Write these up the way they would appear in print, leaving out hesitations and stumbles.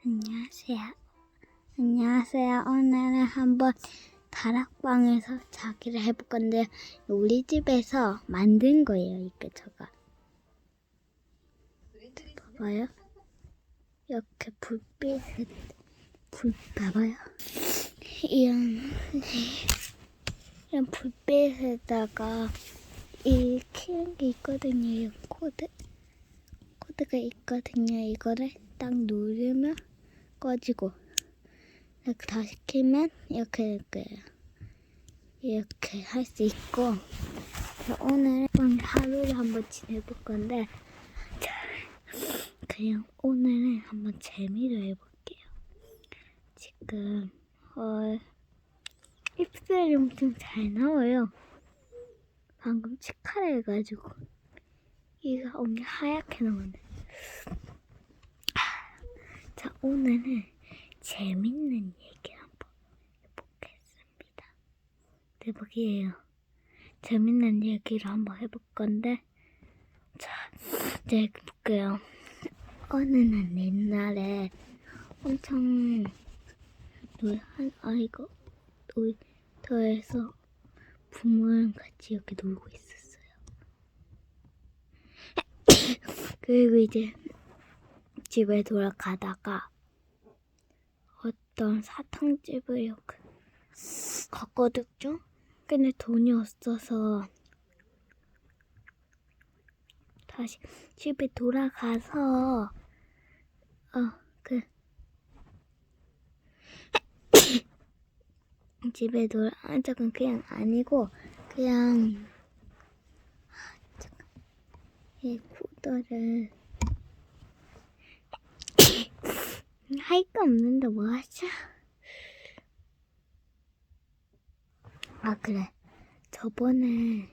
안녕하세요. 안녕하세요. 오늘은 한번 다락방에서 자기를 해볼 건데요. 우리 집에서 만든 거예요. 이게 제가. 봐봐요. 이렇게 봐봐요. 이런 불빛에다가 이 키는 게 있거든요. 이 코드가 있거든요. 이거를 딱 누르면 꺼지고, 이렇게 다시 키면 이렇게 할 수 있고. 오늘 하루를 한번 지내볼 건데, 그냥 오늘은 한번 재미로 해볼게요. 지금 입술이 엄청 잘 나와요. 방금 치카를 해가지고 이가 엄청 하얗게 나오네. 자, 오늘은 재밌는 얘기를 한번 해보겠습니다. 대박이에요. 재밌는 얘기를 한번 해볼 건데, 자, 이제 볼게요. 어느 날 옛날에 엄청 한 아이가 놀이터에서 부모랑 같이 이렇게 놀고 있었어요. 그리고 이제 집에 돌아가다가 어떤 사탕집을 이렇게 갔거든요. 근데 돈이 없어서 다시 집에 돌아가서 집에 잠깐 그냥 아니고 그냥 이 코드를 할 거 없는데 뭐 하자? 그래. 저번에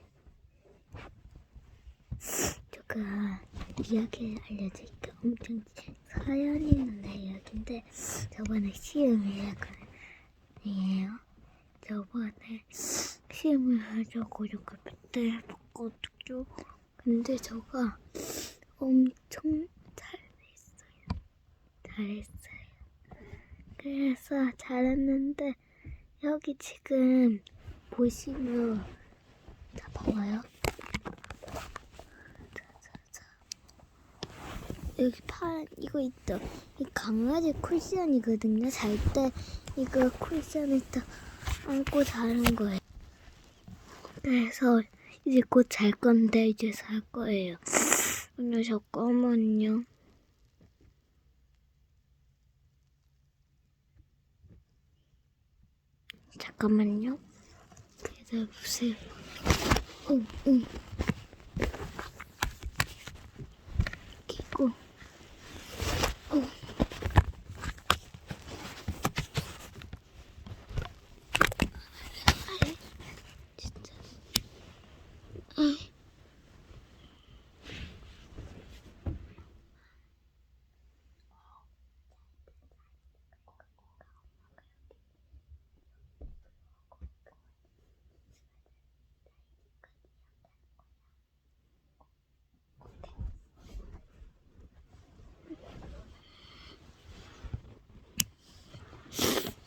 제가 이야기 알려드릴게. 엄청 사연 있는 이야기인데 저번에 시험 이야기예요. 저번에 시험을 하려고 이렇게 그때 해봤거든요. 근데 제가 엄청 잘했어요. 그래서 잘했는데 여기 지금 보시면, 자, 봐봐요. 여기 파란 이거 있죠? 이 강아지 쿠션이거든요. 잘 때 이거 쿠션을 딱 안고 자는 거예요. 그래서 이제 곧 잘 건데 이제 살 거예요. 오늘 잠깐만요. 잠깐만요. 기다려보세요. 끼고. 진짜.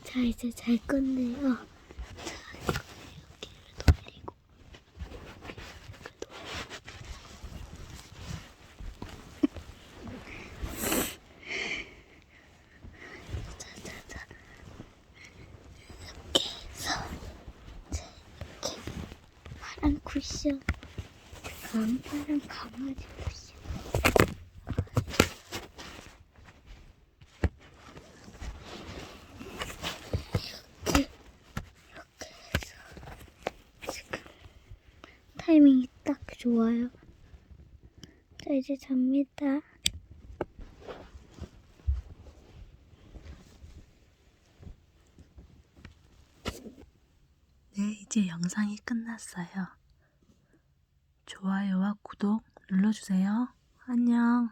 자, 이제 잘 건데요. 파란 쿠션, 파란 강아지 쿠션. 이렇게 해서 지금 타이밍이 딱 좋아요. 자, 이제 잡니다. 네, 이제 영상이 끝났어요. 좋아요와 구독 눌러주세요. 안녕.